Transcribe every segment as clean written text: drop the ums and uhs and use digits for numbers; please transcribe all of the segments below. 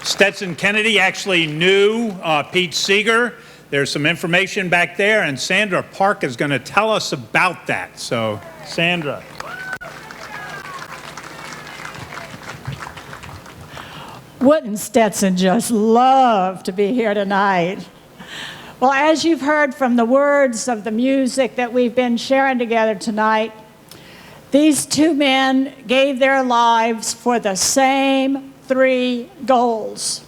Stetson Kennedy actually knew Pete Seeger. There's some information back there, and Sandra Park is going to tell us about that. So, Sandra. Wouldn't Stetson just love to be here tonight? Well, as you've heard from the words of the music that we've been sharing together tonight, these two men gave their lives for the same three goals.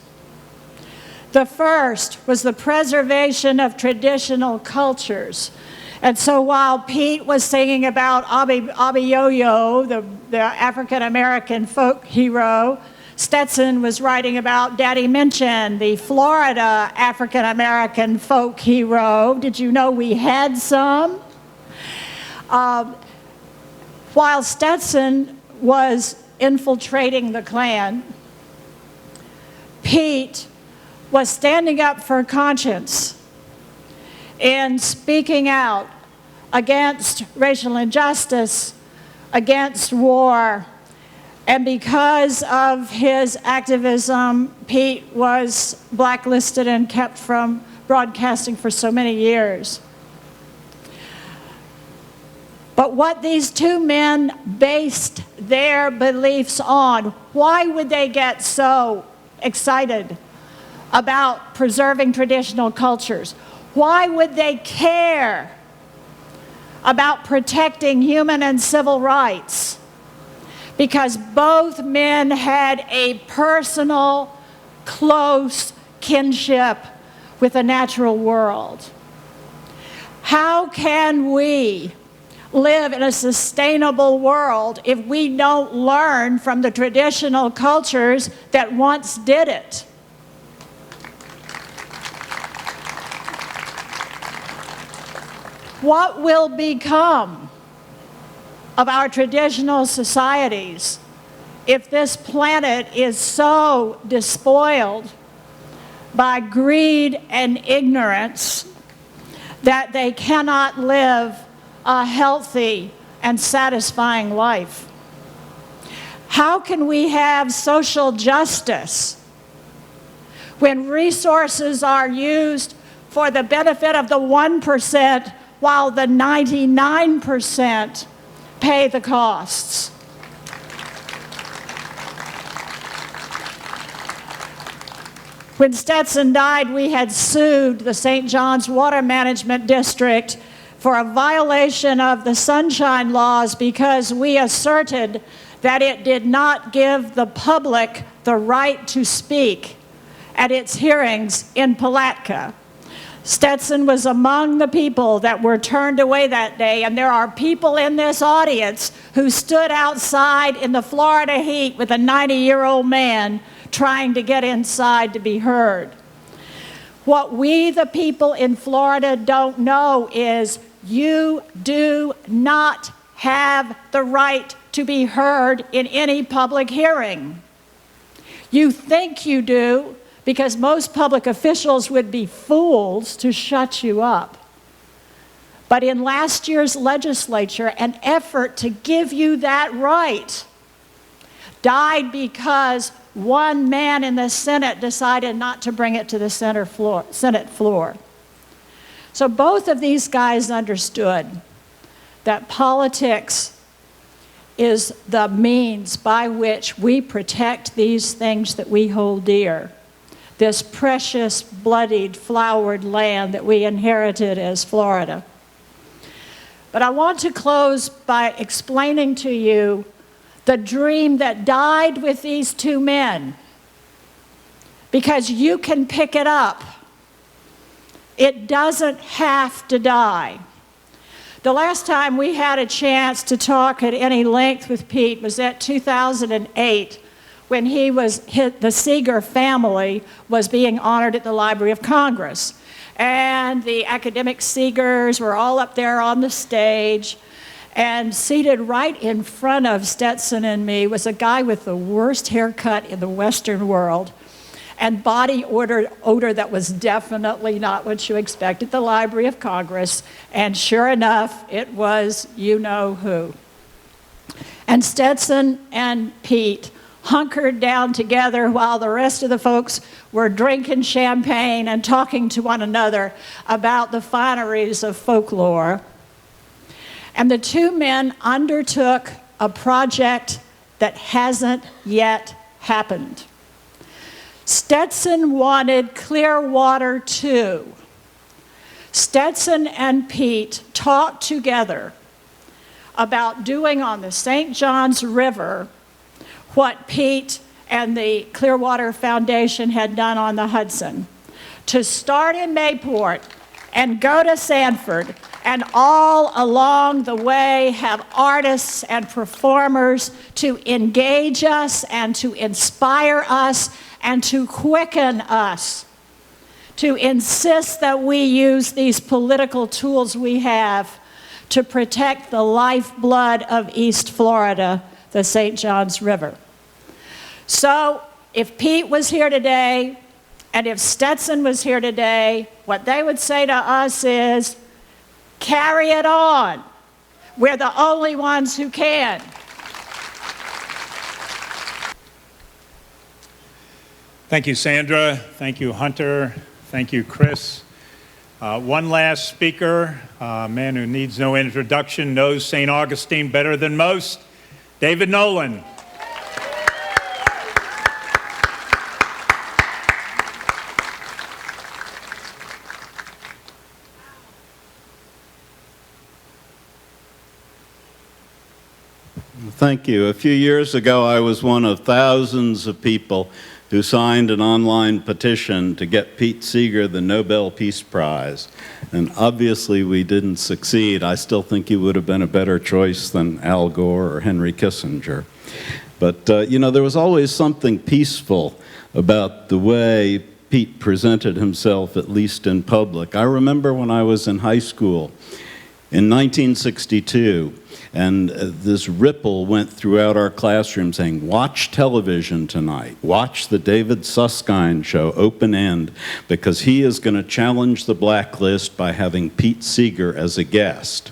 The first was the preservation of traditional cultures. And so while Pete was singing about Abiyoyo, the African-American folk hero, Stetson was writing about Daddy Minchin, the Florida African-American folk hero. Did you know we had some? While Stetson was infiltrating the Klan, Pete was standing up for conscience and speaking out against racial injustice, against war. And because of his activism, Pete was blacklisted and kept from broadcasting for so many years. But what these two men based their beliefs on, why would they get so excited about preserving traditional cultures? Why would they care about protecting human and civil rights? Because both men had a personal, close kinship with the natural world. How can we live in a sustainable world if we don't learn from the traditional cultures that once did it? What will become of our traditional societies if this planet is so despoiled by greed and ignorance that they cannot live a healthy and satisfying life? How can we have social justice when resources are used for the benefit of the 1% while the 99% pay the costs? When Stetson died, we had sued the St. John's Water Management District for a violation of the Sunshine Laws because we asserted that it did not give the public the right to speak at its hearings in Palatka. Stetson was among the people that were turned away that day, and there are people in this audience who stood outside in the Florida heat with a 90-year-old man trying to get inside to be heard. What we, the people in Florida, don't know is you do not have the right to be heard in any public hearing. You think you do, because most public officials would be fools to shut you up. But in last year's legislature, an effort to give you that right died because one man in the Senate decided not to bring it to the Senate floor. So both of these guys understood that politics is the means by which we protect these things that we hold dear. This precious, bloodied, flowered land that we inherited as Florida. But I want to close by explaining to you the dream that died with these two men, because you can pick it up. It doesn't have to die. The last time we had a chance to talk at any length with Pete was at 2008, when the Seeger family was being honored at the Library of Congress. And the academic Seegers were all up there on the stage, and seated right in front of Stetson and me was a guy with the worst haircut in the Western world and body odor that was definitely not what you expect at the Library of Congress. And sure enough, it was you know who. And Stetson and Pete hunkered down together while the rest of the folks were drinking champagne and talking to one another about the fineries of folklore. And the two men undertook a project that hasn't yet happened. Stetson wanted Clearwater 2. Stetson and Pete talked together about doing on the St. Johns River what Pete and the Clearwater Foundation had done on the Hudson, to start in Mayport and go to Sanford, and all along the way have artists and performers to engage us and to inspire us and to quicken us, to insist that we use these political tools we have to protect the lifeblood of East Florida, the St. Johns River. So if Pete was here today, and if Stetson was here today, what they would say to us is, carry it on. We're the only ones who can. Thank you, Sandra. Thank you, Hunter. Thank you, Chris. One last speaker, a man who needs no introduction, knows St. Augustine better than most, David Nolan. Thank you. A few years ago, I was one of thousands of people who signed an online petition to get Pete Seeger the Nobel Peace Prize. And obviously, we didn't succeed. I still think he would have been a better choice than Al Gore or Henry Kissinger. But, you know, there was always something peaceful about the way Pete presented himself, at least in public. I remember when I was in high school in 1962, and this ripple went throughout our classroom saying, watch television tonight. Watch the David Susskind show, Open End, because he is going to challenge the blacklist by having Pete Seeger as a guest.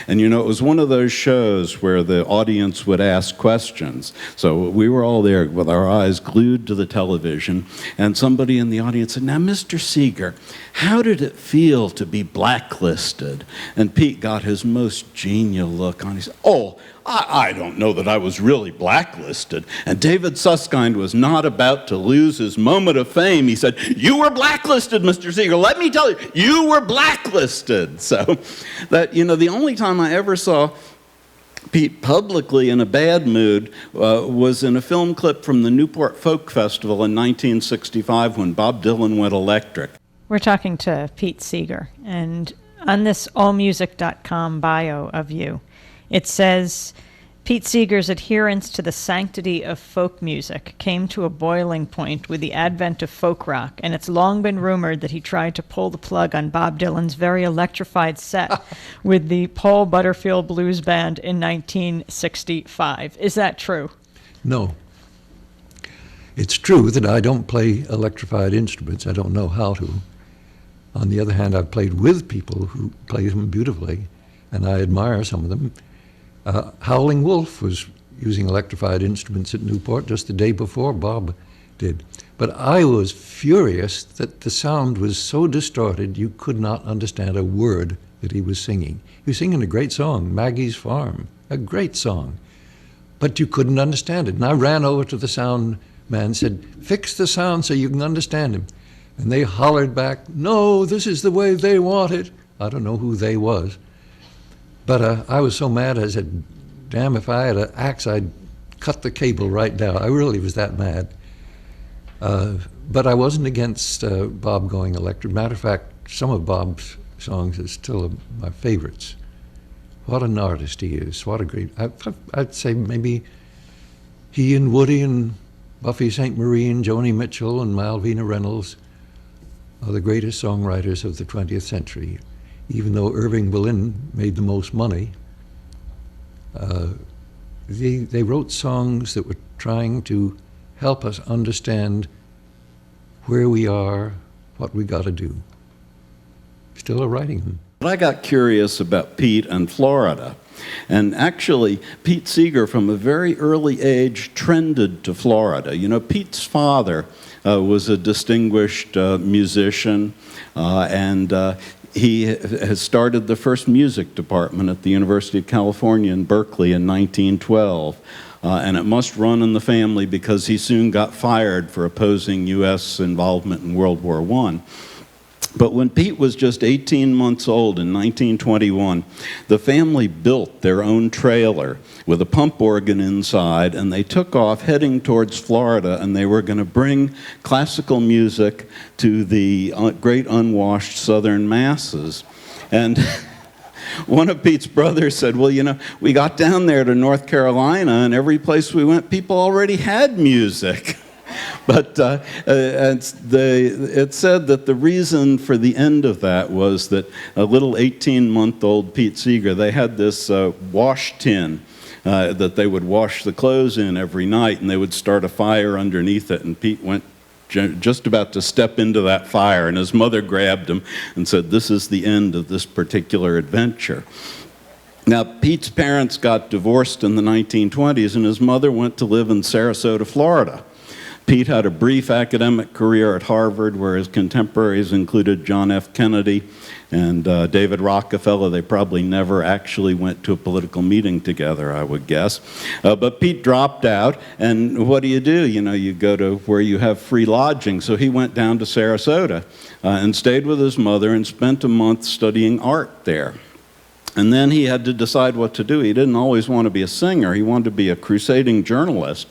And you know, it was one of those shows where the audience would ask questions. So we were all there with our eyes glued to the television, and somebody in the audience said, now, Mr. Seeger, how did it feel to be blacklisted? And Pete got his most genial look on. He said, oh, I don't know that I was really blacklisted. And David Susskind was not about to lose his moment of fame. He said, you were blacklisted, Mr. Seeger. Let me tell you, you were blacklisted. So that, you know, the only time I ever saw Pete publicly in a bad mood was in a film clip from the Newport Folk Festival in 1965 when Bob Dylan went electric. We're talking to Pete Seeger, and on this allmusic.com bio of you, it says, Pete Seeger's adherence to the sanctity of folk music came to a boiling point with the advent of folk rock, and it's long been rumored that he tried to pull the plug on Bob Dylan's very electrified set with the Paul Butterfield Blues Band in 1965. Is that true? No. It's true that I don't play electrified instruments. I don't know how to. On the other hand, I've played with people who play them beautifully, and I admire some of them. Howling Wolf was using electrified instruments at Newport just the day before Bob did. But I was furious that the sound was so distorted you could not understand a word that he was singing. He was singing a great song, Maggie's Farm, a great song. But you couldn't understand it. And I ran over to the sound man and said, fix the sound so you can understand him. And they hollered back, no, this is the way they want it. I don't know who they was. But I was so mad, I said, damn, if I had an axe, I'd cut the cable right down. I really was that mad. But I wasn't against Bob going electric. Matter of fact, some of Bob's songs are still my favorites. What an artist he is. What a great, I'd say maybe he and Woody and Buffy St. Marie and Joni Mitchell and Malvina Reynolds are the greatest songwriters of the 20th century. Even though Irving Berlin made the most money, they wrote songs that were trying to help us understand where we are, what we got to do. Still are writing them. But I got curious about Pete and Florida. And actually, Pete Seeger, from a very early age, trended to Florida. You know, Pete's father was a distinguished musician, and he has started the first music department at the University of California in Berkeley in 1912. And it must run in the family because he soon got fired for opposing U.S. involvement in World War I. But when Pete was just 18 months old in 1921, the family built their own trailer with a pump organ inside, and they took off heading towards Florida, and they were going to bring classical music to the great unwashed southern masses. And one of Pete's brothers said, well, you know, we got down there to North Carolina, and every place we went, people already had music. But it said that the reason for the end of that was that a little 18-month-old Pete Seeger, they had this wash tin that they would wash the clothes in every night, and they would start a fire underneath it, and Pete went just about to step into that fire, and his mother grabbed him and said, this is the end of this particular adventure. Now, Pete's parents got divorced in the 1920s, and his mother went to live in Sarasota, Florida. Pete had a brief academic career at Harvard, where his contemporaries included John F. Kennedy and David Rockefeller. They probably never actually went to a political meeting together, I would guess. But Pete dropped out, and what do? You know, you go to where you have free lodging. So he went down to Sarasota and stayed with his mother and spent a month studying art there. And then he had to decide what to do. He didn't always want to be a singer. He wanted to be a crusading journalist.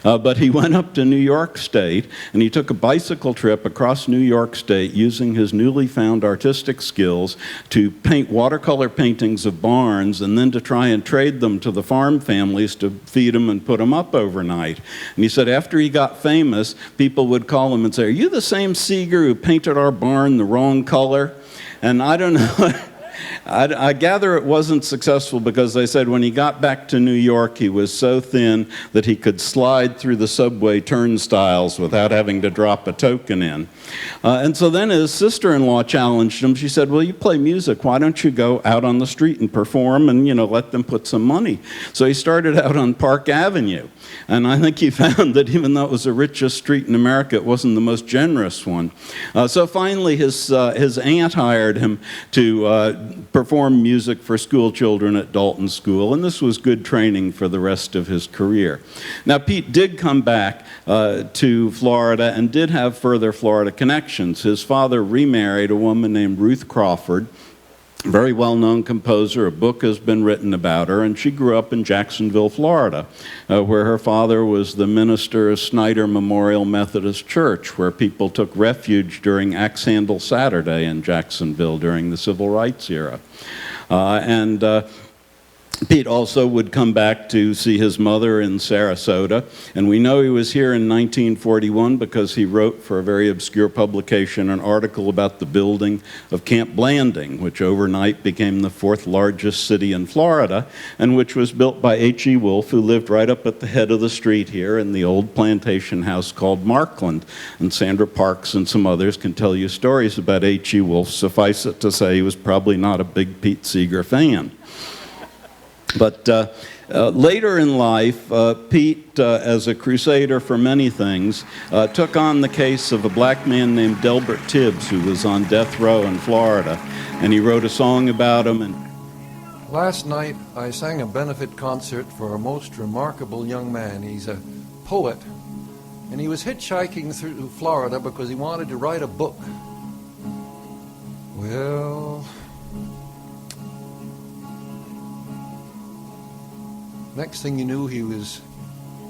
But he went up to New York State, and he took a bicycle trip across New York State using his newly found artistic skills to paint watercolor paintings of barns, and then to try and trade them to the farm families to feed them and put them up overnight. And he said after he got famous, people would call him and say, are you the same Seeger who painted our barn the wrong color? And I don't know. I gather it wasn't successful because they said when he got back to New York, he was so thin that he could slide through the subway turnstiles without having to drop a token in. And so then his sister-in-law challenged him. She said, well, you play music. Why don't you go out on the street and perform and, you know, let them put some money? So he started out on Park Avenue. And I think he found that even though it was the richest street in America, it wasn't the most generous one. So finally, his aunt hired him to perform music for school children at Dalton School, and this was good training for the rest of his career. Now, Pete did come back to Florida and did have further Florida connections. His father remarried a woman named Ruth Crawford, a very well-known composer. A book has been written about her, and she grew up in Jacksonville, Florida, where her father was the minister of Snyder Memorial Methodist Church, where people took refuge during Axe Handle Saturday in Jacksonville during the Civil Rights era. Pete also would come back to see his mother in Sarasota, and we know he was here in 1941 because he wrote for a very obscure publication an article about the building of Camp Blanding, which overnight became the fourth largest city in Florida, and which was built by H.E. Wolfe, who lived right up at the head of the street here in the old plantation house called Markland. And Sandra Parks and some others can tell you stories about H.E. Wolfe. Suffice it to say, he was probably not a big Pete Seeger fan. But later in life, Pete, as a crusader for many things, took on the case of a black man named Delbert Tibbs, who was on death row in Florida, and he wrote a song about him. And Last night, I sang a benefit concert for a most remarkable young man. He's a poet, and he was hitchhiking through Florida because he wanted to write a book. Well, next thing you knew, he was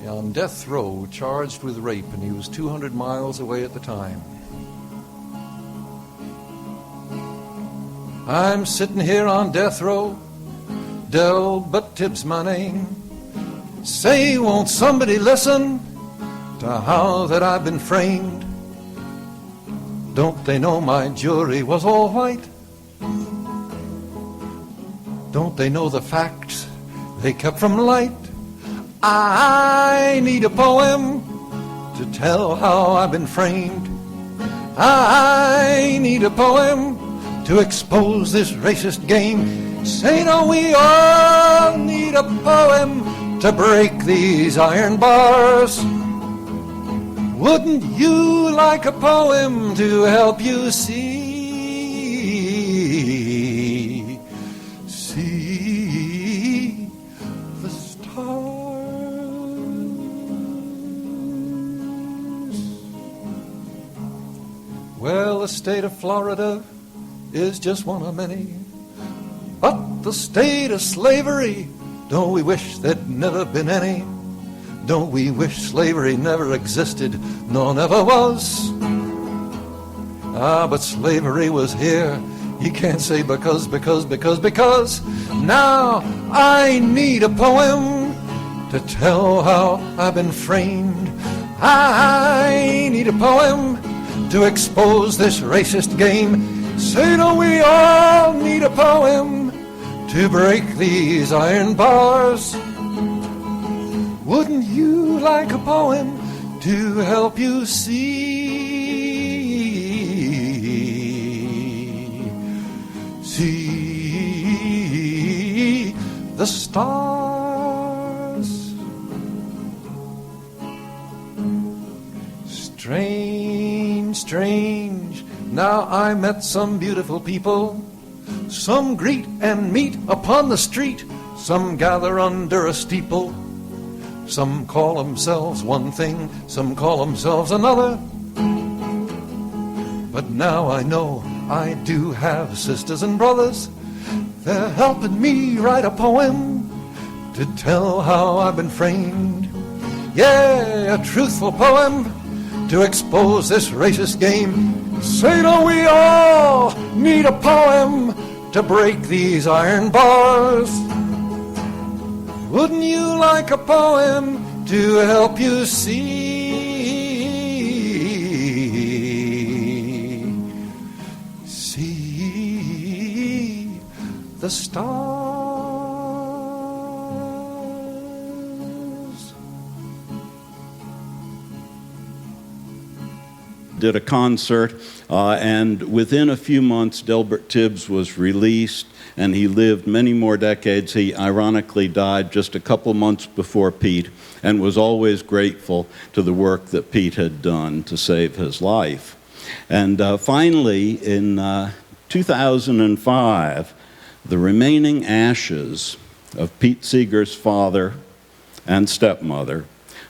on death row, charged with rape, and he was 200 miles away at the time. I'm sitting here on death row, Delbert Tibbs my name. Say, won't somebody listen to how that I've been framed? Don't they know my jury was all white? Don't they know the facts they kept from light? I need a poem to tell how I've been framed. I need a poem to expose this racist game. Say, don't we all need a poem to break these iron bars? Wouldn't you like a poem to help you see the stars? Well, the state of Florida is just one of many, but the state of slavery, don't we wish there'd never been any? Don't we wish slavery never existed, nor never was? But slavery was here. You can't say because. Now I need a poem to tell how I've been framed. I need a poem to expose this racist game. Say, don't we all need a poem to break these iron bars? Wouldn't you like a poem to help you see the stars? Strange, now I met some beautiful people. Some greet and meet upon the street, some gather under a steeple. Some call themselves one thing, some call themselves another. But now I know I do have sisters and brothers. They're helping me write a poem to tell how I've been framed. Yeah, a truthful poem to expose this racist game. Say, don't we all need a poem to break these iron bars? Wouldn't you like a poem to help you see the stars? Did a concert, and within a few months, Delbert Tibbs was released, and he lived many more decades. He ironically died just a couple months before Pete, and was always grateful to the work that Pete had done to save his life. And finally, in 2005, the remaining ashes of Pete Seeger's father and stepmother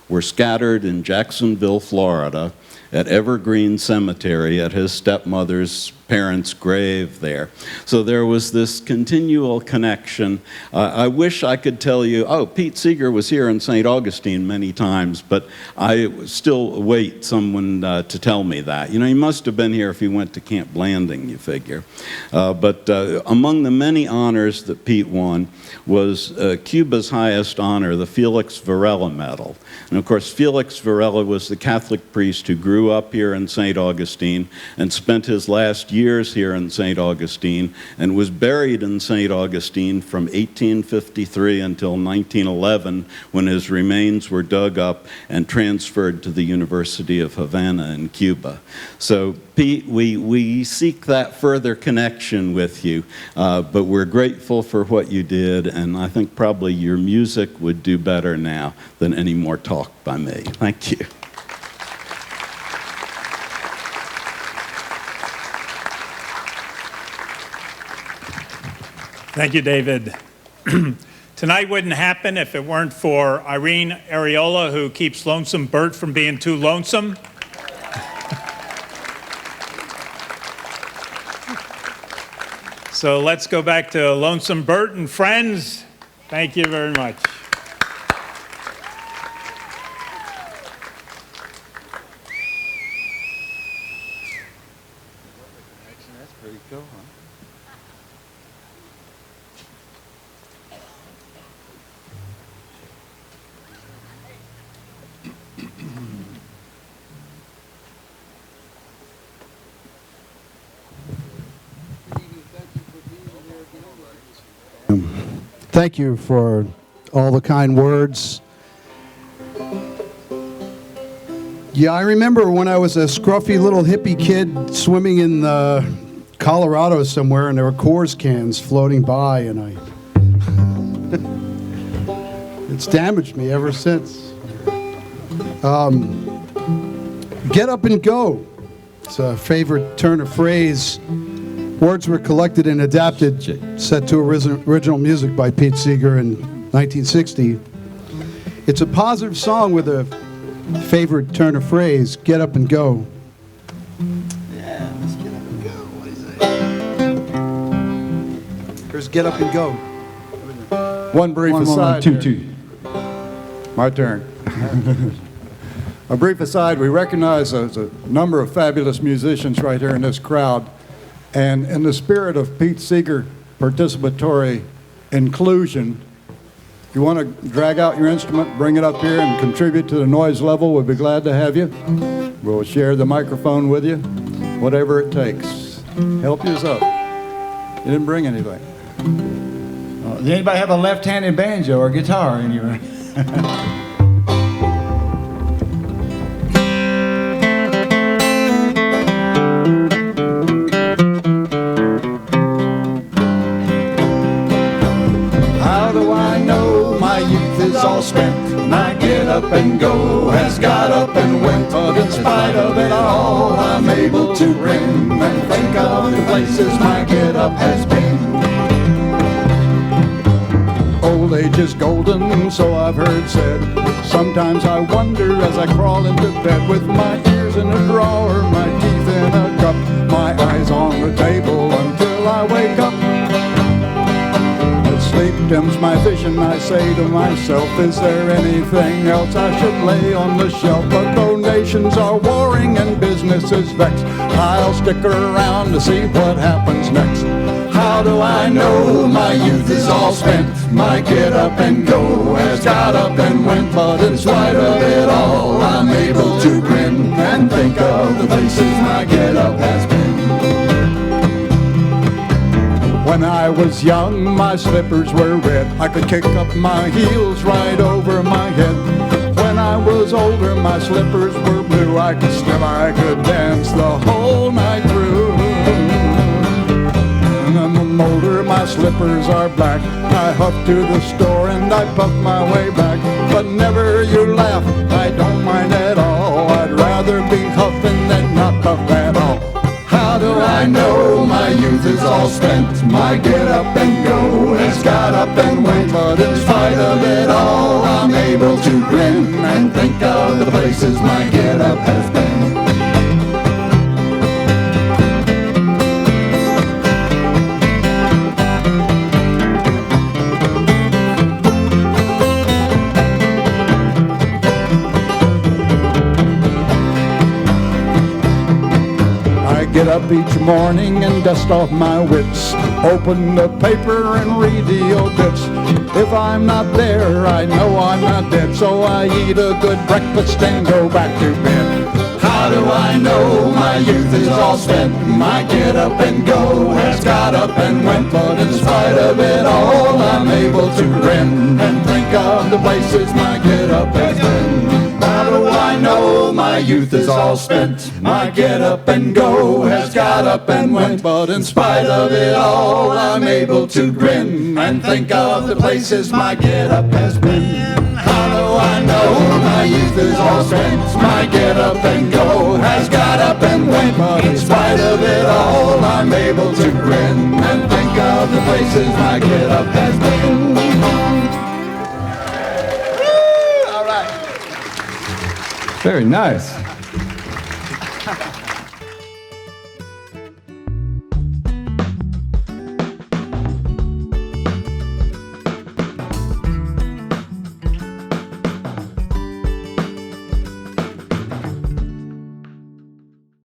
were scattered in Jacksonville, Florida, at Evergreen Cemetery, at his stepmother's parents' grave there. So there was this continual connection. I wish I could tell you, oh, Pete Seeger was here in St. Augustine many times, but I still await someone to tell me that. You know, he must have been here if he went to Camp Blanding, you figure. But among the many honors that Pete won was Cuba's highest honor, the Felix Varela Medal. And of course, Felix Varela was the Catholic priest who grew up here in St. Augustine and spent his last years here in St. Augustine and was buried in St. Augustine from 1853 until 1911, when his remains were dug up and transferred to the University of Havana in Cuba. So Pete, we seek that further connection with you, but we're grateful for what you did, and I think probably your music would do better now than any more talk by me. Thank you. Thank you, David. Tonight wouldn't happen if it weren't for Irene Areola, who keeps Lonesome Bert from being too lonesome. So let's go back to Lonesome Bert and friends. Thank you very much. That's pretty cool, huh? Thank you for all the kind words. Yeah, I remember when I was a scruffy little hippie kid swimming in the Colorado somewhere, and there were Coors cans floating by, and it's damaged me ever since. Get Up and Go. It's a favorite turn of phrase. Words were collected and adapted, set to original music by Pete Seeger in 1960. It's a positive song with a favorite turn of phrase, get up and go. Yeah, let's get up and go. What do you say? Here's Get Up and Go. One brief One aside. moment, here. My turn. A brief aside, we recognize there's a number of fabulous musicians right here in this crowd. And in the spirit of Pete Seeger participatory inclusion, if you want to drag out your instrument, bring it up here and contribute to the noise level, we'd be glad to have you. We'll share the microphone with you, whatever it takes. Help you up. You didn't bring anything. Does anybody have a left-handed banjo or guitar anywhere? How do I know my youth is all spent? My get up and go has got up and went, but in spite of it all, I'm able to grin and think of the places my get up has been. Old age is golden, so I've heard said. Sometimes I wonder as I crawl into bed with my ears in a drawer, my teeth in a cup, my eyes on the table until I wake up. As sleep dims my vision, I say to myself, is there anything else I should lay on the shelf? But though nations are warring and business is vexed, I'll stick around to see what happens next. How do I know my youth is all spent? My get up and go has got up and went, but in spite of it all, I'm able to grin and think of the places my get up has been. When I was young, my slippers were red. I could kick up my heels right over my head. When I was older, my slippers were blue. I could dance the whole night through. And I'm older, my slippers are black. I huff to the store and I puff my way back. But never you laugh, I don't mind at all. I'd rather be huffing than not puff at all. How do I know my youth is all spent? My get up and go has got up and went, but in spite of it all, I'm able to grin and think of the places my get up has been. Get up each morning and dust off my wits, open the paper and read the obits. If I'm not there, I know I'm not dead, so I eat a good breakfast and go back to bed. How do I know my youth is all spent? My get up and go has got up and went, but in spite of it all, I'm able to grin and think of the places my get up has been. How do I know my youth is all spent? My get up and go has got up and went, but in spite of it all, I'm able to grin and think of the places my get up has been. How do I know my youth is all spent? My get up and go has got up and went, but in spite of it all, I'm able to grin and think of the places my get up has been. Very nice.